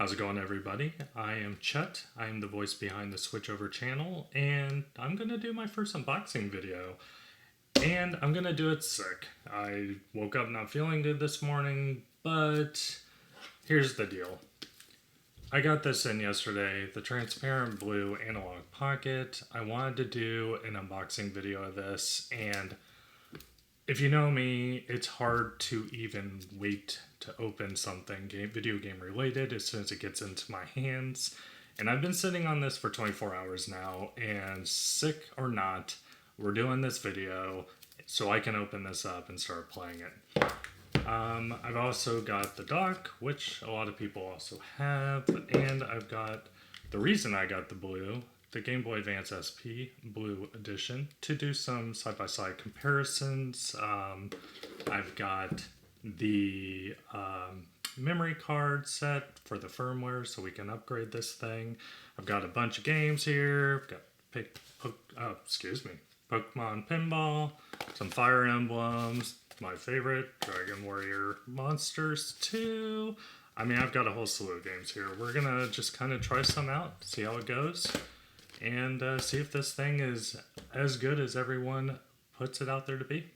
How's it going, everybody? I am Chet. I am the voice behind the Switchover channel, and I'm going to do my first unboxing video. And I'm going to do it sick. I woke up not feeling good this morning, but here's the deal. I got this in yesterday, the Transparent Blue Analogue Pocket. I wanted to do an unboxing video of this, and if you know me, it's hard to even wait to open something video game related as soon as it gets into my hands. And I've been sitting on this for 24 hours now, and sick or not, we're doing this video so I can open this up and start playing it. I've also got the dock, which a lot of people also have, and I've got the reason I got the Game Boy Advance SP Blue Edition, to do some side-by-side comparisons. I've got the memory card set for the firmware so we can upgrade this thing. I've got a bunch of games here. I've got Pokemon Pinball, some Fire Emblems, my favorite, Dragon Warrior Monsters 2. I mean, I've got a whole slew of games here. We're gonna just kind of try some out, see how it goes, and see if this thing is as good as everyone puts it out there to be.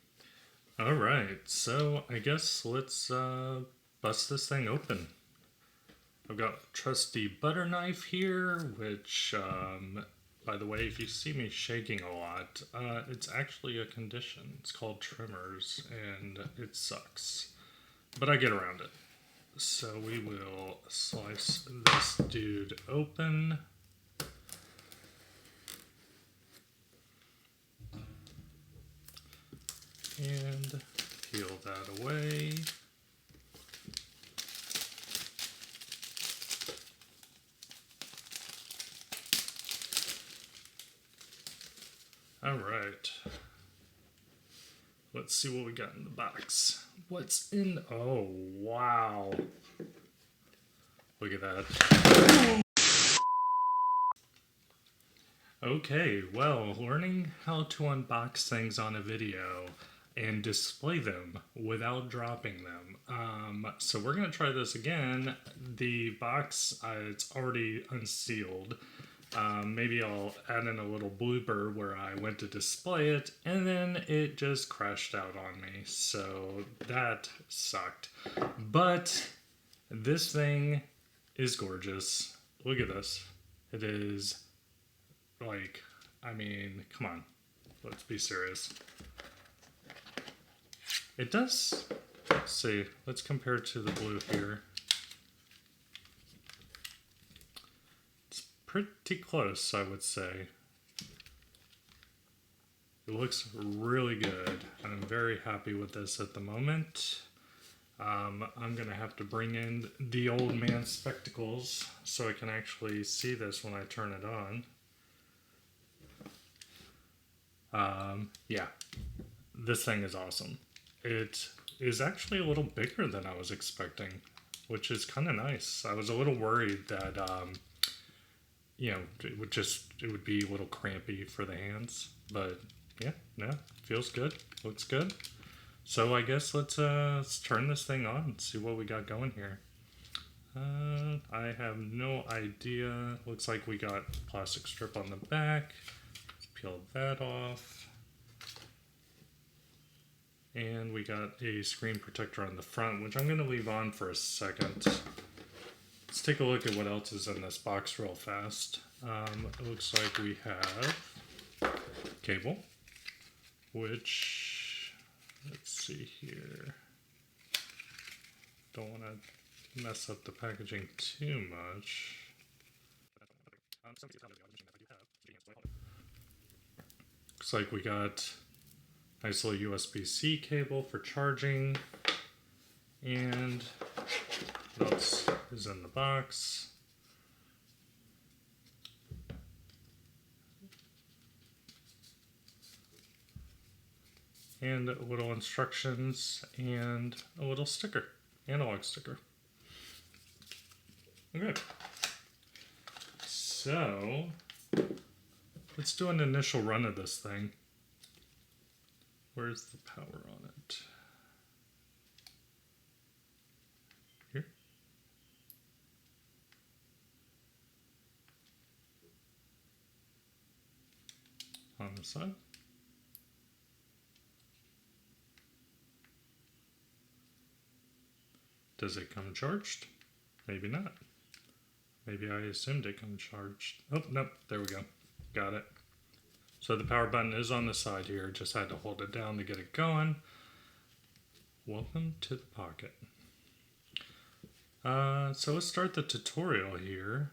Alright, so I guess let's bust this thing open. I've got trusty butter knife here, which, by the way, if you see me shaking a lot, it's actually a condition. It's called tremors, and it sucks. But I get around it. So we will slice this dude open. And peel that away. All right. Let's see what we got in the box. What's in? Oh, wow. Look at that. Okay, well, learning how to unbox things on a video and display them without dropping them. So we're going to try this again. The box, it's already unsealed. Maybe I'll add in a little blooper where I went to display it and then it just crashed out on me. So that sucked. But this thing is gorgeous. Look at this. It is like, I mean, come on. Let's be serious. It does, let's see, let's compare it to the blue here. It's pretty close, I would say. It looks really good. I'm very happy with this at the moment. I'm going to have to bring in the old man spectacles so I can actually see this when I turn it on. Yeah, this thing is awesome. It is actually a little bigger than I was expecting, which is kind of nice. I was a little worried that, you know, it would be a little crampy for the hands, but yeah, no, feels good, looks good. So I guess let's turn this thing on and see what we got going here. I have no idea. Looks like we got plastic strip on the back. Let's peel that off. And we got a screen protector on the front, which I'm going to leave on for a second. Let's take a look at what else is in this box real fast. It looks like we have cable, which, let's see here. Don't want to mess up the packaging too much. Looks like we got nice little USB-C cable for charging. And what else is in the box? And little instructions and a little sticker, analog sticker. Okay. So let's do an initial run of this thing. Where's the power on it? Here? on the side. Does it come charged? Maybe not. Maybe I assumed it comes charged. Oh, nope, there we go. Got it. So the power button is on the side here. Just had to hold it down to get it going. Welcome to the Pocket. So let's start the tutorial here.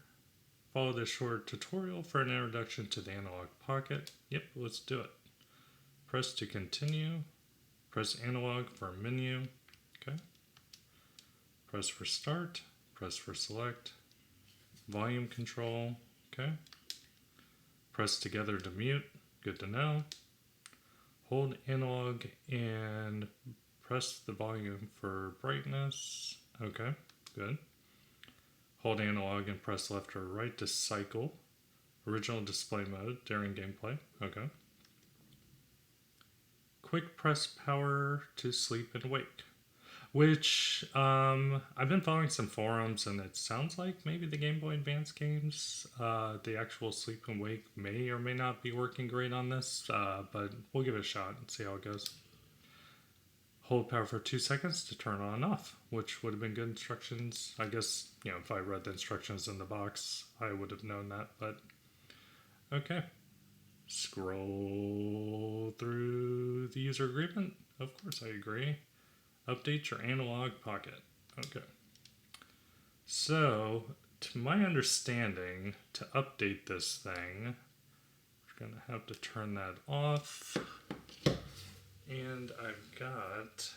Follow this short tutorial for an introduction to the Analogue Pocket. Yep, let's do it. Press to continue. Press analog for menu. Okay. Press for start. Press for select. Volume control. Okay. Press together to mute. Good to know. Hold analog and press the volume for brightness. Okay, good. Hold analog and press left or right to cycle. Original display mode during gameplay. Okay. Quick press power to sleep and wake. Which, I've been following some forums and it sounds like maybe the Game Boy Advance games, the actual sleep and wake may or may not be working great on this, but we'll give it a shot and see how it goes. Hold power for 2 seconds to turn on and off, which would have been good instructions. I guess, you know, if I read the instructions in the box, I would have known that, but okay. Scroll through the user agreement. Of course I agree. Update your Analogue Pocket. Okay. So, to my understanding, to update this thing, we're going to have to turn that off. And I've got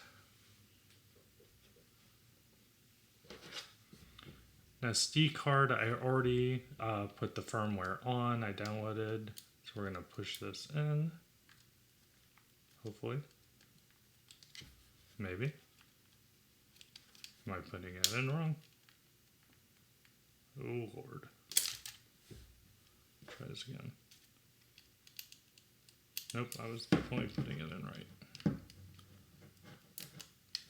an SD card. I already put the firmware on. I downloaded. So we're going to push this in. Hopefully. Maybe. Am I putting it in wrong? Oh, Lord. Try this again. Nope, I was definitely putting it in right.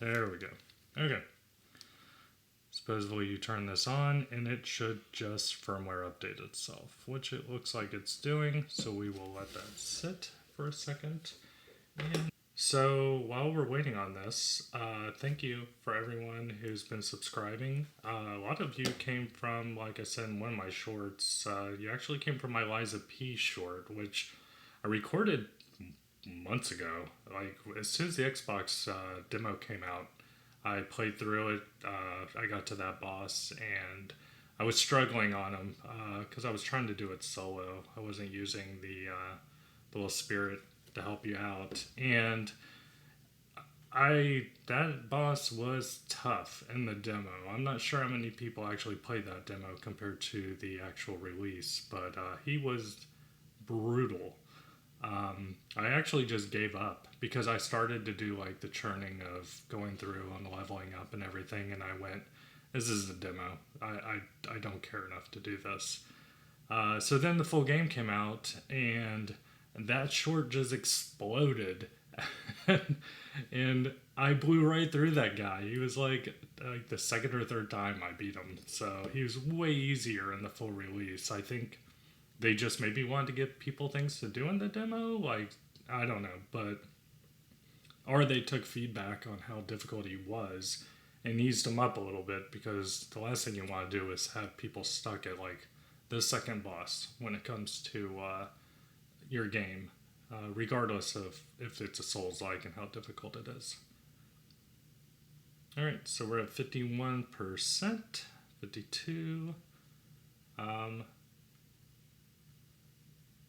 There we go. Okay. Supposedly you turn this on and it should just firmware update itself, which it looks like it's doing, so we will let that sit for a second. And so while we're waiting on this, thank you for everyone who's been subscribing. A lot of you came from, like I said in one of my shorts, you actually came from my Liza P short, which I recorded months ago. Like as soon as the Xbox demo came out, I played through it. I got to that boss and I was struggling on him because I was trying to do it solo. I wasn't using the little spirit to help you out, and that boss was tough in the demo. I'm not sure how many people actually played that demo compared to the actual release, but he was brutal. I actually just gave up because I started to do like the churning of going through and leveling up and everything, and I went, this is a demo. I don't care enough to do this. So then the full game came out, and that short just exploded. And I blew right through that guy. He was like the second or third time I beat him. So he was way easier in the full release. I think they just maybe wanted to give people things to do in the demo. Like, I don't know. But, or they took feedback on how difficult he was and eased him up a little bit, because the last thing you want to do is have people stuck at like the second boss when it comes to your game, regardless of if it's a Souls-like and how difficult it is. Alright, so we're at 51%, 52.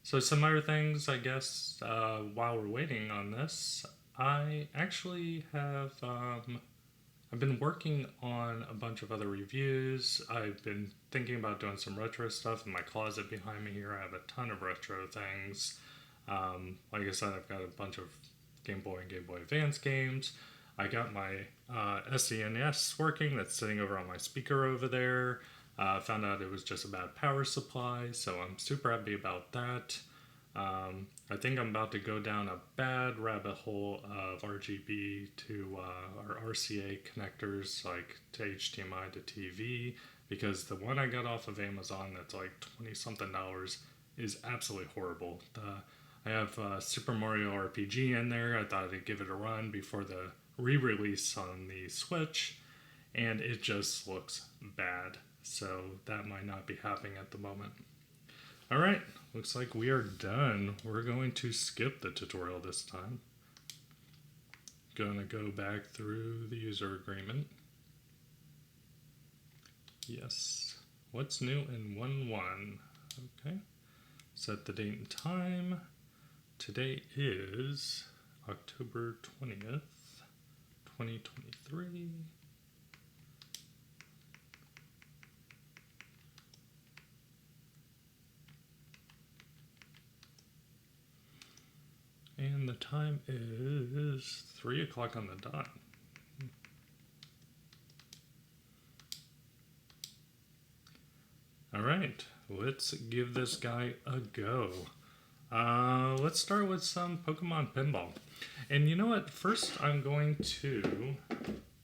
So some other things, I guess, while we're waiting on this, I actually have, I've been working on a bunch of other reviews. I've been thinking about doing some retro stuff in my closet behind me here. I have a ton of retro things. Like I said, I've got a bunch of Game Boy and Game Boy Advance games. I got my SNES working. That's sitting over on my speaker over there. Found out it was just a bad power supply, so I'm super happy about that. I think I'm about to go down a bad rabbit hole of RGB to or RCA connectors, like to HDMI to TV, because the one I got off of Amazon that's like $20-something is absolutely horrible. I have Super Mario RPG in there. I thought I'd give it a run before the re-release on the Switch, and it just looks bad. So that might not be happening at the moment. Alright, looks like we are done. We're going to skip the tutorial this time. Gonna go back through the user agreement. Yes. What's new in 1.1? Okay. Set the date and time. Today is October 20th, 2023. And the time is 3 o'clock on the dot. All right, let's give this guy a go. Let's start with some Pokemon Pinball. And you know what? First, I'm going to,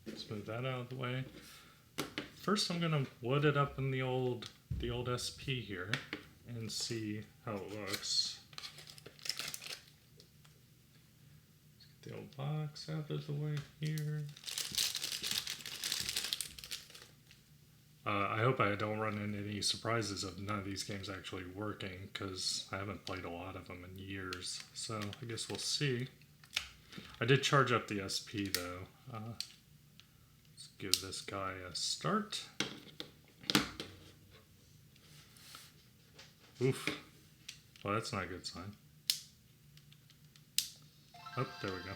let's move that out of the way. First, I'm going to load it up in the old SP here and see how it looks. Let's get the old box out of the way here. I hope I don't run into any surprises of none of these games actually working, because I haven't played a lot of them in years. So I guess we'll see. I did charge up the SP though. Let's give this guy a start. Oof. Well, that's not a good sign. Oh, there we go.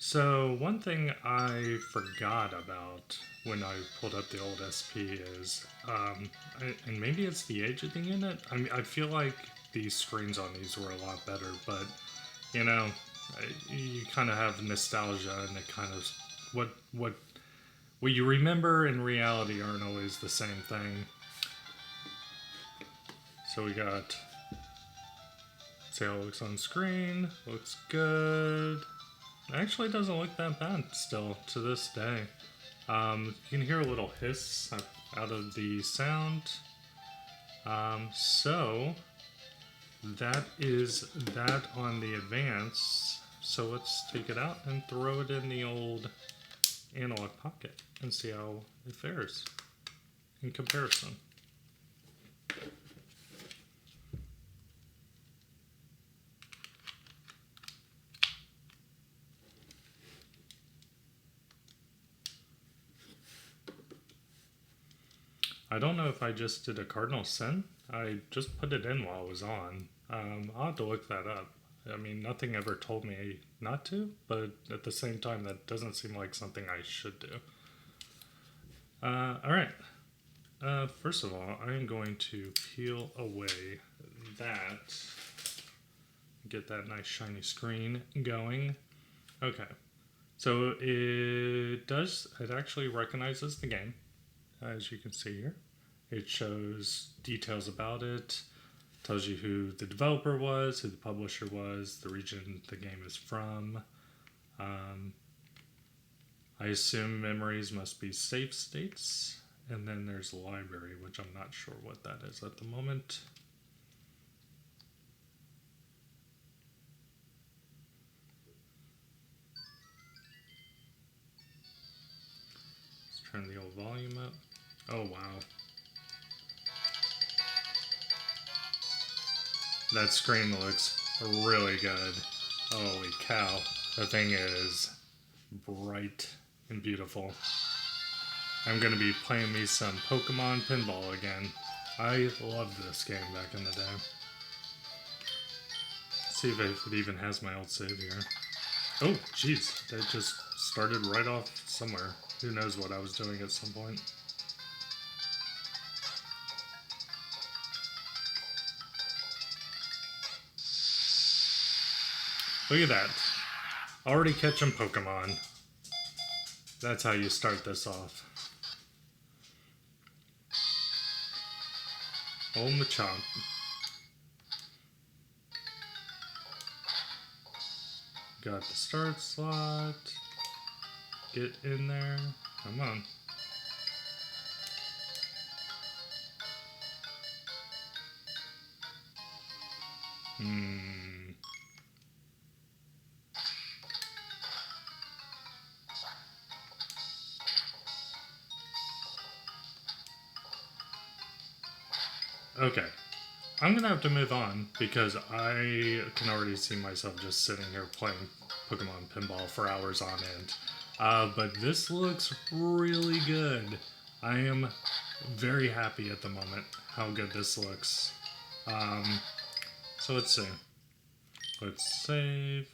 So one thing I forgot about when I pulled up the old SP is, and maybe it's the age of the unit. I mean, I feel like these screens on these were a lot better, but you know, you kind of have nostalgia, and it kind of what you remember in reality aren't always the same thing. So we got, see how it looks on screen. Looks good. Actually, it doesn't look that bad still to this day. You can hear a little hiss out of the sound. So that is that on the Advance. So let's take it out and throw it in the old Analogue Pocket and see how it fares in comparison. I don't know if I just did a cardinal sin. I just put it in while it was on. I'll have to look that up. I mean, nothing ever told me not to, but at the same time, that doesn't seem like something I should do. Alright. First of all, I am going to peel away that. Get that nice shiny screen going. Okay. So it actually recognizes the game. As you can see here, it shows details about it, tells you who the developer was, who the publisher was, the region the game is from. I assume memories must be save states, and then there's a library, which I'm not sure what that is at the moment. Let's turn the old volume up. Oh, wow. That screen looks really good. Holy cow. The thing is bright and beautiful. I'm going to be playing me some Pokemon Pinball again. I loved this game back in the day. Let's see if it even has my old save here. Oh, jeez. That just started right off somewhere. Who knows what I was doing at some point. Look at that. Already catching Pokemon. That's how you start this off. Old Machamp. Got the start slot. Get in there. Come on. Okay. I'm gonna have to move on because I can already see myself just sitting here playing Pokemon Pinball for hours on end. But this looks really good. I am very happy at the moment how good this looks. So let's see. Let's save.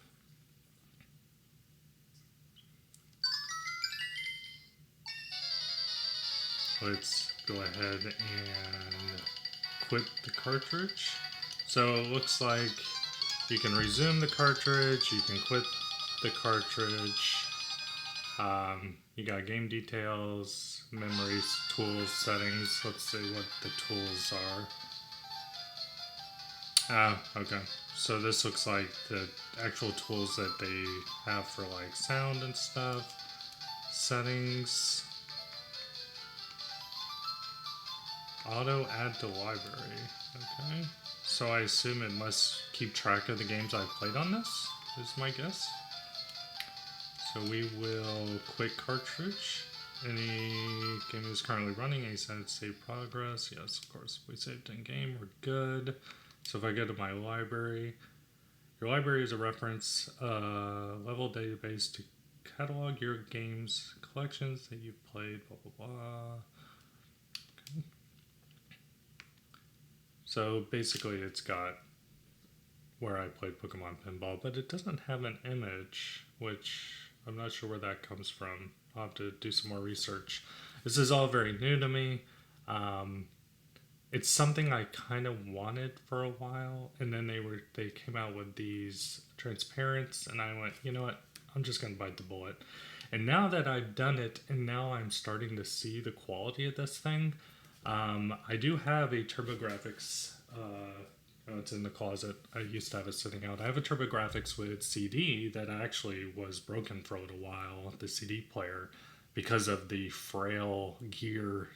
Let's go ahead and quit the cartridge. So it looks like you can resume the cartridge, you can quit the cartridge. You got game details, memories, tools, settings. Let's see what the tools are. Okay. So this looks like the actual tools that they have for like sound and stuff. Settings. Auto add to library. Okay. So I assume it must keep track of the games I've played on this, is my guess. So we will quit cartridge. Any game is currently running. A set save progress. Yes, of course. We saved in game. We're good. So if I go to my library, your library is a reference level database to catalog your games collections that you've played. Blah blah blah. Okay. So basically, it's got where I played Pokemon Pinball, but it doesn't have an image, which I'm not sure where that comes from. I'll have to do some more research. This is all very new to me. It's something I kind of wanted for a while, and then they came out with these transparents, and I went, you know what? I'm just gonna bite the bullet. And now that I've done it, and now I'm starting to see the quality of this thing. I do have a TurboGrafx. It's in the closet. I used to have it sitting out. I have a TurboGrafx with CD that actually was broken for a little while, the CD player, because of the frail gear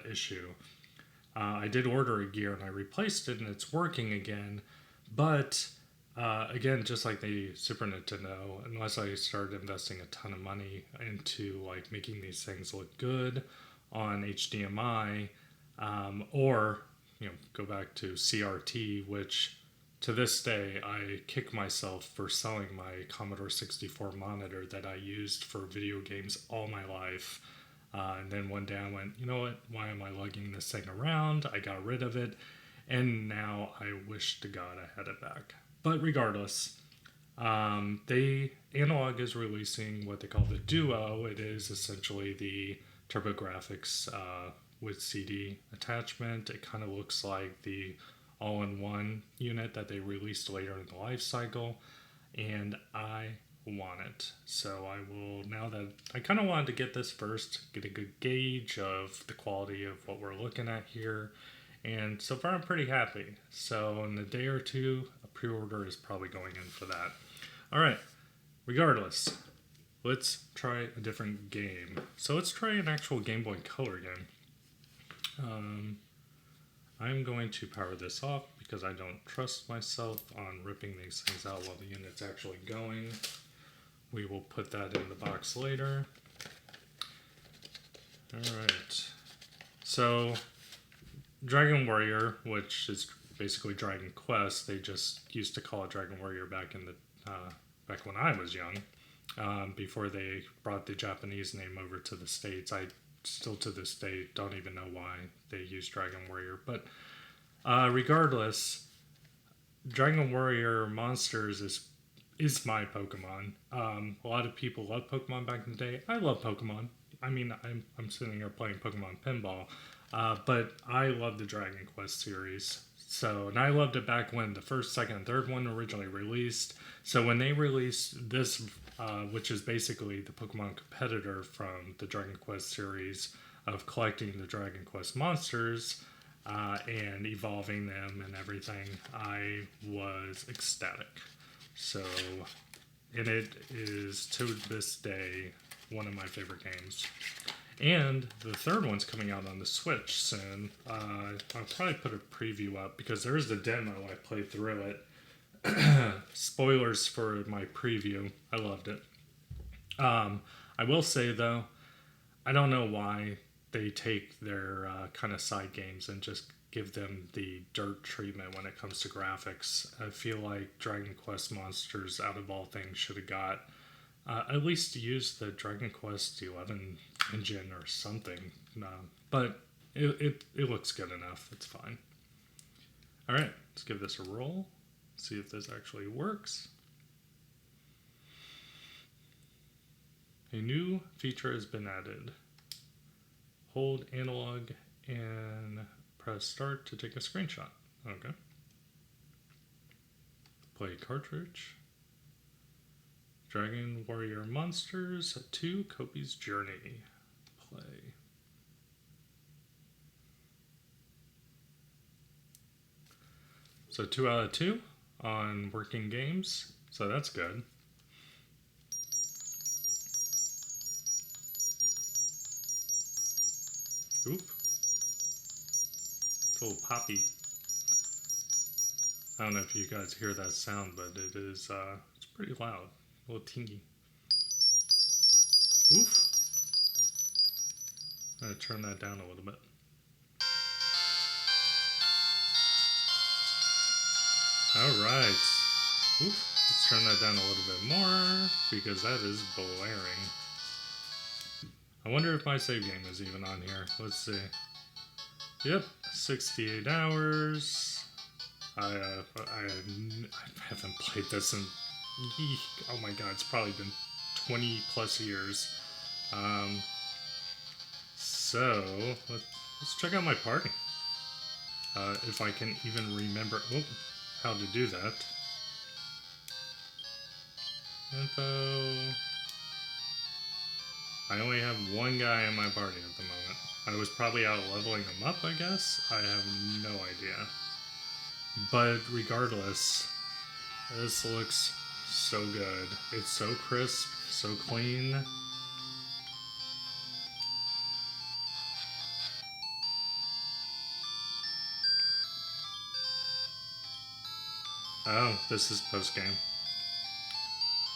issue. I did order a gear and I replaced it and it's working again. But again, just like the Super Nintendo, unless I started investing a ton of money into like making these things look good on HDMI, or go back to CRT, which to this day I kick myself for selling my Commodore 64 monitor that I used for video games all my life. And then one day I went, you know what, why am I lugging this thing around? I got rid of it, and now I wish to God I had it back. But regardless, Analogue is releasing what they call the Duo. It is essentially the TurboGrafx with CD attachment. It kind of looks like the all-in-one unit that they released later in the life cycle, and I want it. So I will, now that I kind of wanted to get this first, get a good gauge of the quality of what we're looking at here, and so far I'm pretty happy. So in a day or two, a pre-order is probably going in for that. All right, regardless, let's try a different game. So let's try an actual Game Boy Color game. I'm going to power this off because I don't trust myself on ripping these things out while the unit's actually going. We will put that in the box later. Alright. So, Dragon Warrior, which is basically Dragon Quest, they just used to call it Dragon Warrior back in the back when I was young, before they brought the Japanese name over to the States. I still to this day don't even know why they use Dragon Warrior, but regardless, Dragon Warrior Monsters is my Pokemon. A lot of people loved Pokemon back in the day. I love Pokemon. I mean, I'm sitting here playing Pokemon Pinball, but I love the Dragon Quest series. So, and I loved it back when the first, second, and third one originally released. So when they released this, which is basically the Pokemon competitor from the Dragon Quest series of collecting the Dragon Quest monsters and evolving them and everything, I was ecstatic. So, and it is to this day one of my favorite games. And the third one's coming out on the Switch soon. I'll probably put a preview up because there's the demo. I played through it. spoilers for my preview. I loved it. I will say though, I don't know why they take their kind of side games and just give them the dirt treatment when it comes to graphics. I feel like Dragon Quest Monsters, out of all things, should have got at least use the Dragon Quest 11 engine or something. But it looks good enough. It's fine. All right, let's give this a roll. See if this actually works. A new feature has been added. Hold analog and press start to take a screenshot. Okay. Play cartridge. Dragon Warrior Monsters 2 Kopi's Journey. Play. So 2 out of 2 on working games. So that's good. Oop. It's a little poppy. I don't know if you guys hear that sound, but it is, it's pretty loud. A little tingy. Oof. I'm going to turn that down a little bit. Alright. Oof. Let's turn that down a little bit more, because that is blaring. I wonder if my save game is even on here. Let's see. Yep, 68 hours. I haven't played this in, oh my god, it's probably been 20 plus years. So, let's check out my party. If I can even remember how to do that. Info. I only have one guy in my party at the moment. I was probably out leveling him up, I guess. I have no idea. But regardless, this looks so good. It's so crisp, so clean. Oh, this is post-game.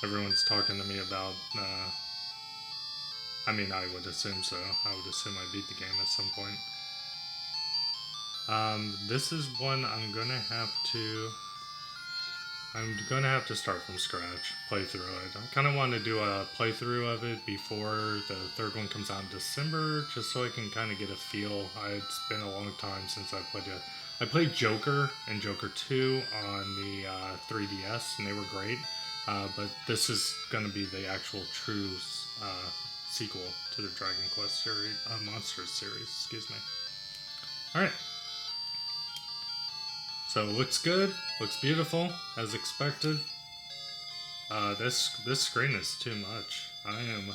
Everyone's talking to me about, I mean, I would assume so. I would assume I beat the game at some point. This is one I'm gonna have to start from scratch, play through it. I kind of want to do a playthrough of it before the third one comes out in December, just so I can kind of get a feel. It's been a long time since I played it. I played Joker and Joker 2 on the 3DS, and they were great. But this is going to be the actual true sequel to the Dragon Quest series, Monsters series, excuse me. Alright. So it looks good, looks beautiful, as expected. This screen is too much. I am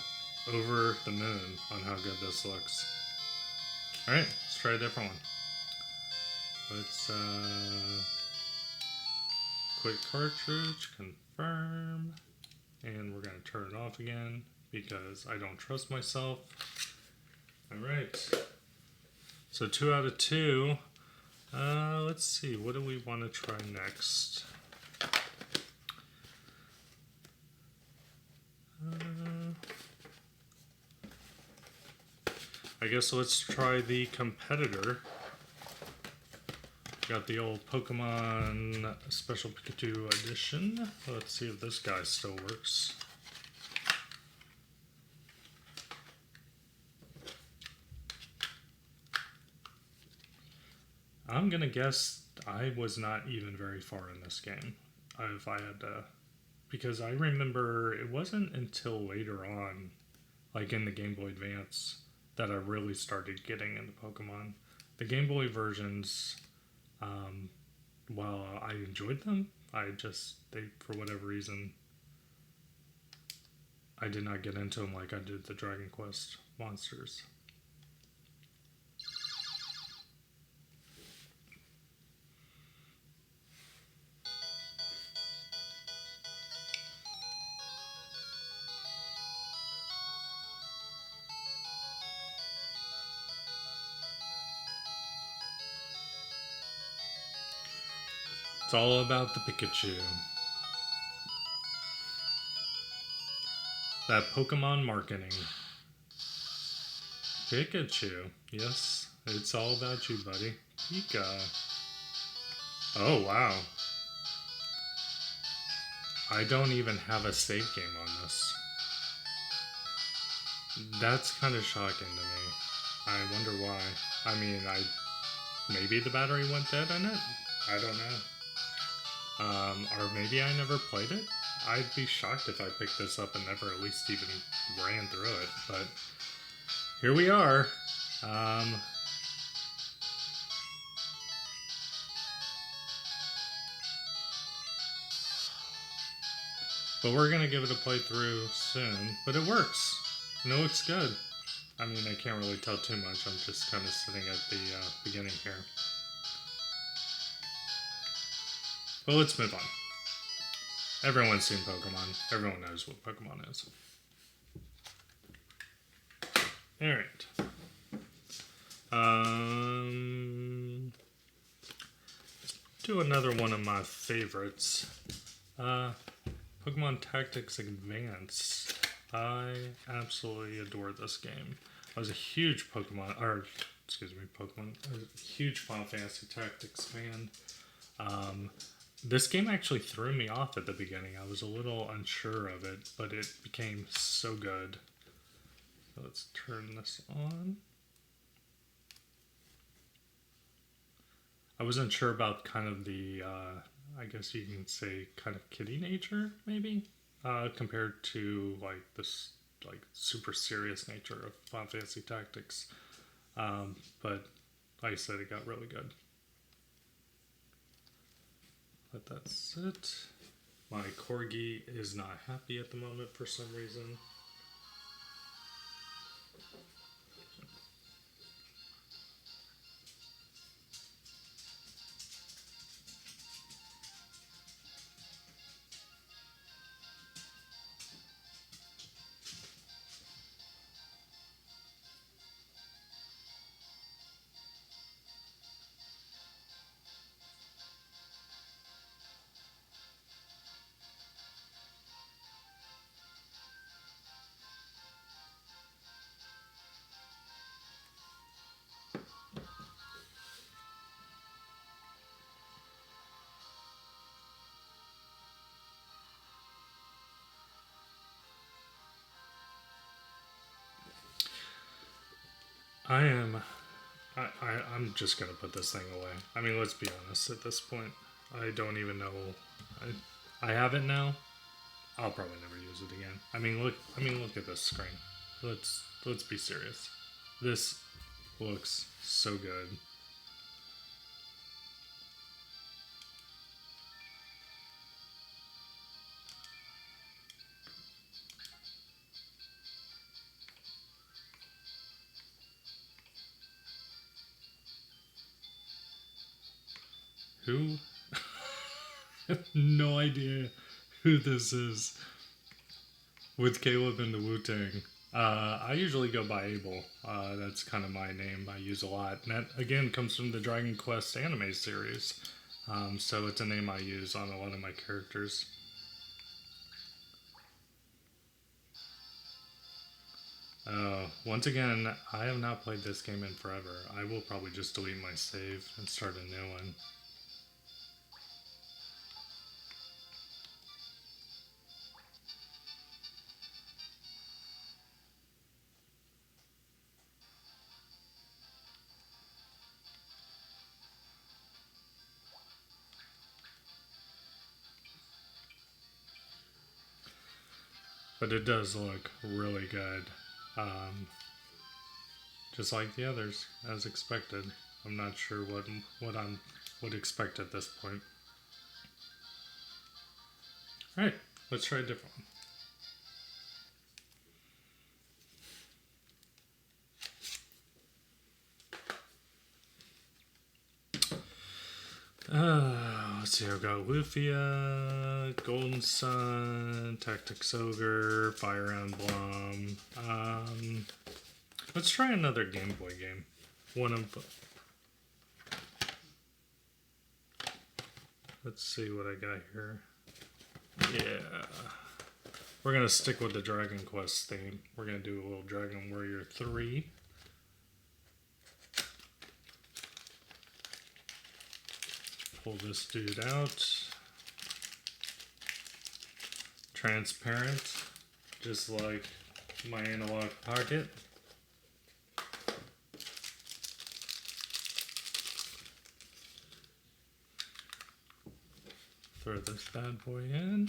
over the moon on how good this looks. Alright, let's try a different one. Let's, quick cartridge, confirm, and we're going to turn it off again because I don't trust myself. Alright, so 2 out of 2. Let's see, what do we want to try next? I guess let's try the competitor. Got the old Pokemon Special Pikachu Edition. Let's see if this guy still works. I'm gonna guess I was not even very far in this game. If I had to, because I remember it wasn't until later on, like in the Game Boy Advance, that I really started getting into Pokemon. The Game Boy versions, while I enjoyed them, for whatever reason, I did not get into them like I did the Dragon Quest Monsters. It's all about the Pikachu. That Pokemon marketing. Pikachu. Yes, it's all about you, buddy. Pika. Oh, wow. I don't even have a save game on this. That's kind of shocking to me. I wonder why. I mean, maybe the battery went dead on it? I don't know. Or maybe I never played it? I'd be shocked if I picked this up and never at least even ran through it, but here we are. But we're gonna give it a playthrough soon, but it works, and it looks good. I mean, I can't really tell too much, I'm just kind of sitting at the beginning here. But let's move on. Everyone's seen Pokemon. Everyone knows what Pokemon is. Alright. Let's do another one of my favorites. Pokemon Tactics Advance. I absolutely adore this game. I was a huge I was a huge Final Fantasy Tactics fan. This game actually threw me off at the beginning. I was a little unsure of it, but it became so good. So let's turn this on. I wasn't sure about kind of the, I guess you can say, kind of kiddie nature, maybe, compared to like this, like super serious nature of Final Fantasy Tactics. But like I said, it got really good. But that's it. My Corgi is not happy at the moment for some reason. I'm just gonna put this thing away. I mean, let's be honest. At this point, I don't even know. I have it now. I'll probably never use it again. I mean, look at this screen. Let's be serious. This looks so good. Who? I have no idea who this is. With Caleb and the Wu-Tang. I usually go by Abel. That's kind of my name I use a lot. And that, again, comes from the Dragon Quest anime series. So it's a name I use on a lot of my characters. Once again, I have not played this game in forever. I will probably just delete my save and start a new one. But it does look really good. Just like the others, as expected. I'm not sure what I would expect at this point. Alright, let's try a different one. Let's see, I've got Lufia, Golden Sun, Tactics Ogre, Fire Emblem. Let's try another Game Boy game. let's see what I got here. Yeah. We're going to stick with the Dragon Quest theme. We're going to do a little Dragon Warrior 3. Pull this dude out. Transparent, just like my Analogue Pocket. Throw this bad boy in.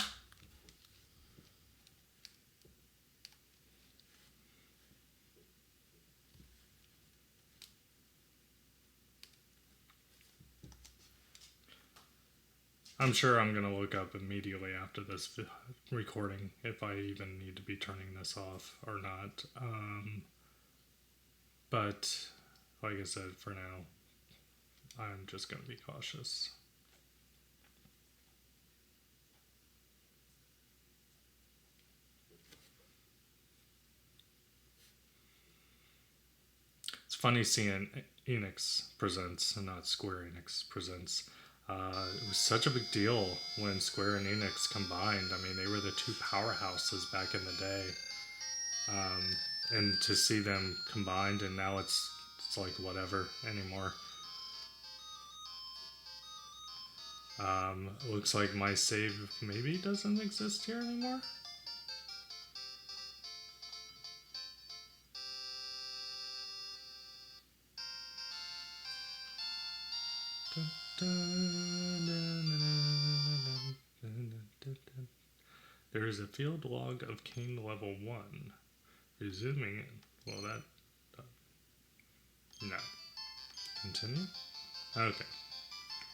I'm sure I'm going to look up immediately after this recording if I even need to be turning this off or not. But like I said, for now, I'm just going to be cautious. It's funny seeing Enix Presents and not Square Enix Presents. It was such a big deal when Square and Enix combined. I mean, they were the two powerhouses back in the day. And to see them combined, and now it's like whatever anymore. Looks like my save maybe doesn't exist here anymore. There is a field log of King level 1. Resuming it. Well, that... no. Continue? Okay.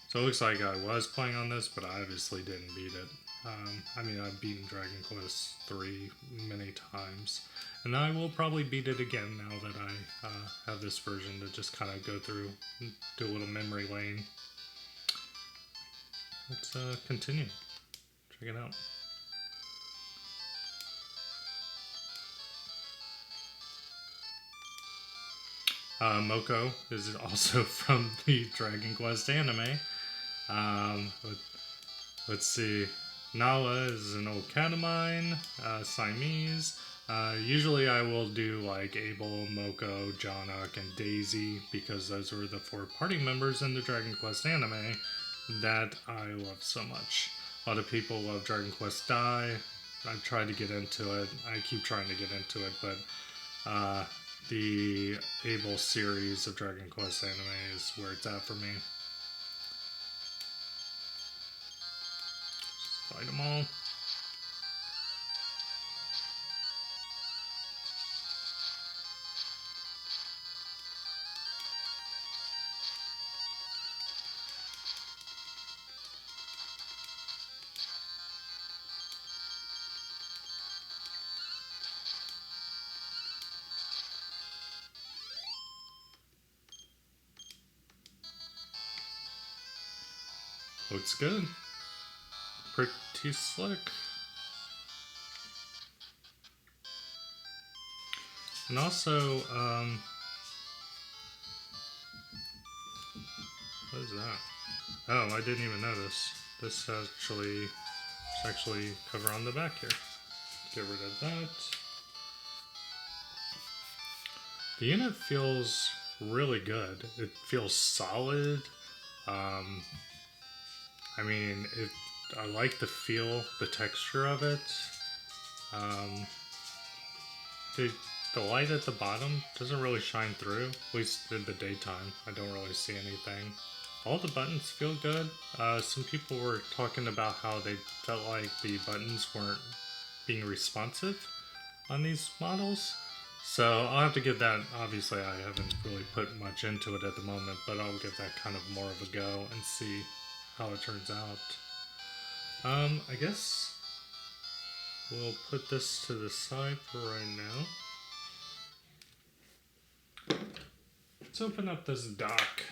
So it looks like I was playing on this, but I obviously didn't beat it. I mean, I've beaten Dragon Quest 3 many times. And I will probably beat it again now that I have this version to just kind of go through, do a little memory lane. Let's continue. Check it out. Moko is also from the Dragon Quest anime. Let's see. Nala is an old cat of mine. Siamese. Usually I will do like Abel, Moko, Jonak, and Daisy because those were the 4 party members in the Dragon Quest anime that I love so much. A lot of people love Dragon Quest Dai. I've tried to get into it. I keep trying to get into it, but the Abel series of Dragon Quest anime is where it's at for me. Fight them all. Looks good. Pretty slick. And also, what is that? Oh, I didn't even notice. This actually cover on the back here. Get rid of that. The unit feels really good. It feels solid. I mean, I like the feel, the texture of it. The light at the bottom doesn't really shine through, at least in the daytime. I don't really see anything. All the buttons feel good. Some people were talking about how they felt like the buttons weren't being responsive on these models. So I'll have to give that, obviously I haven't really put much into it at the moment, but I'll give that kind of more of a go and see how it turns out. I guess we'll put this to the side for right now. Let's open up this dock.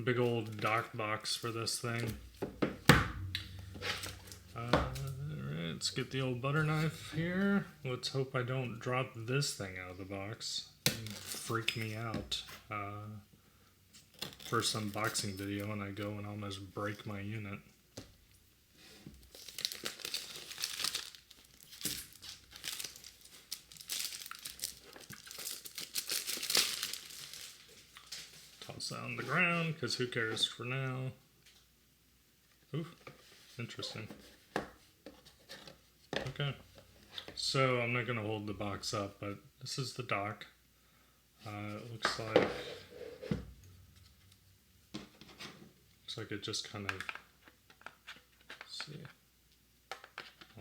Big old dock box for this thing. Let's get the old butter knife here. Let's hope I don't drop this thing out of the box and freak me out. first unboxing video and I go and almost break my unit. Toss that on the ground, because who cares for now. Ooh, interesting. Okay, so I'm not going to hold the box up, but this is the dock. It looks like it just kind of, let's see,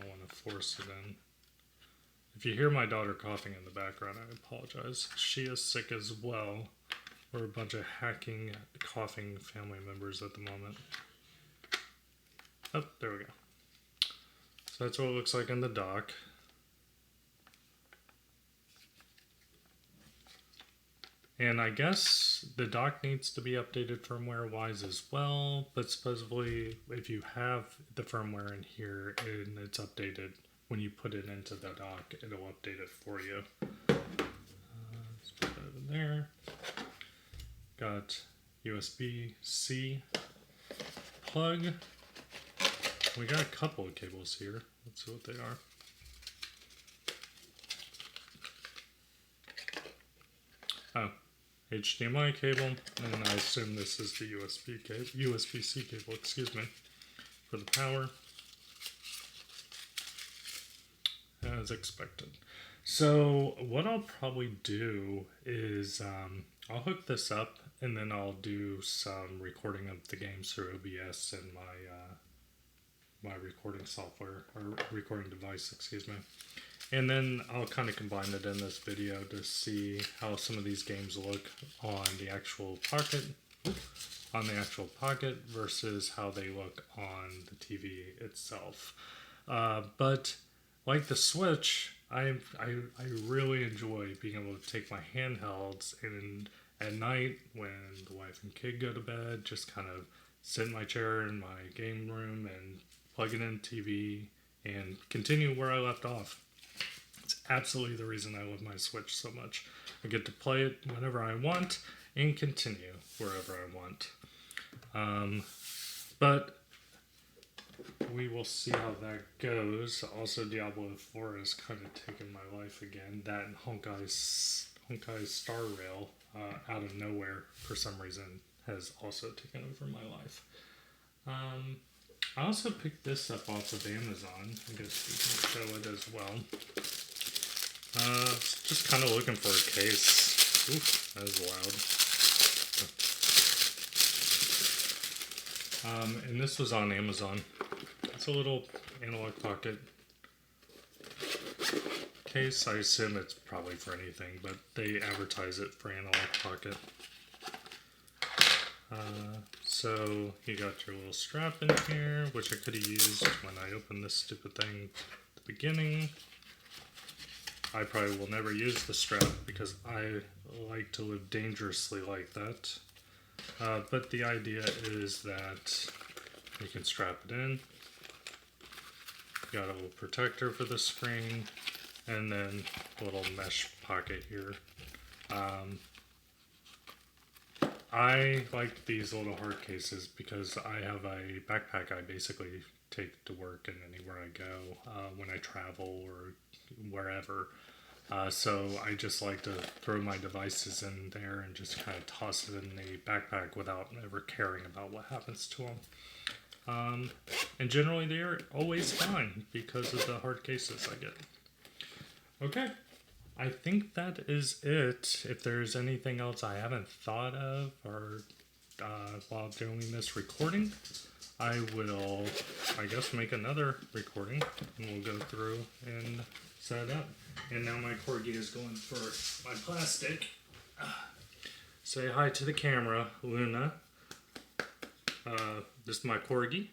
I want to force it in. If you hear my daughter coughing in the background, I apologize. She is sick as well. We're a bunch of hacking, coughing family members at the moment. Oh, there we go. So that's what it looks like in the dock. And I guess the dock needs to be updated firmware-wise as well, but supposedly if you have the firmware in here and it's updated, when you put it into the dock, it'll update it for you. Let's put that in there. Got USB-C plug. We got a couple of cables here. Let's see what they are. Oh, HDMI cable, and I assume this is the USB-C cable, excuse me, for the power, as expected. So what I'll probably do is I'll hook this up, and then I'll do some recording of the games through OBS and my recording software, or recording device, excuse me. And then I'll kind of combine it in this video to see how some of these games look on the actual Pocket, versus how they look on the TV itself. But like the Switch, I really enjoy being able to take my handhelds and at night when the wife and kid go to bed, just kind of sit in my chair in my game room and plug it in TV and continue where I left off. It's absolutely the reason I love my Switch so much. I get to play it whenever I want and continue wherever I want. But we will see how that goes. Also, Diablo 4 has kind of taken my life again. That and Honkai Star Rail, out of nowhere, for some reason, has also taken over my life. I also picked this up off of Amazon. I guess we can show it as well. Just kind of looking for a case. Oof, that is loud. And this was on Amazon. It's a little Analogue Pocket case. I assume it's probably for anything, but they advertise it for Analogue Pocket. So you got your little strap in here, which I could have used when I opened this stupid thing at the beginning. I probably will never use the strap because I like to live dangerously like that. But the idea is that you can strap it in. Got a little protector for the screen, and then a little mesh pocket here. I like these little hard cases because I have a backpack I basically take to work and anywhere I go when I travel or wherever. So I just like to throw my devices in there and just kind of toss it in the backpack without ever caring about what happens to them. And generally they're always fine because of the hard cases I get. Okay. I think that is it. If there's anything else I haven't thought of or while doing this recording, I will, I guess, make another recording and we'll go through and set it up. And now my Corgi is going for my plastic. Say hi to the camera, Luna. This is my Corgi.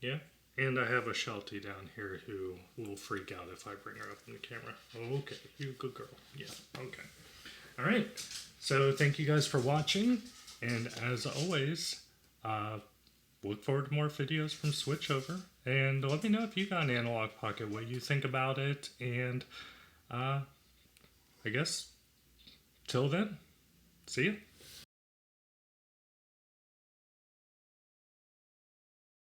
Yeah. And I have a Sheltie down here who will freak out if I bring her up in the camera. Okay, you good girl. Yeah, okay. All right, so thank you guys for watching. And as always, look forward to more videos from Switchover. And let me know if you got an Analogue Pocket, what you think about it. And I guess, till then, see ya.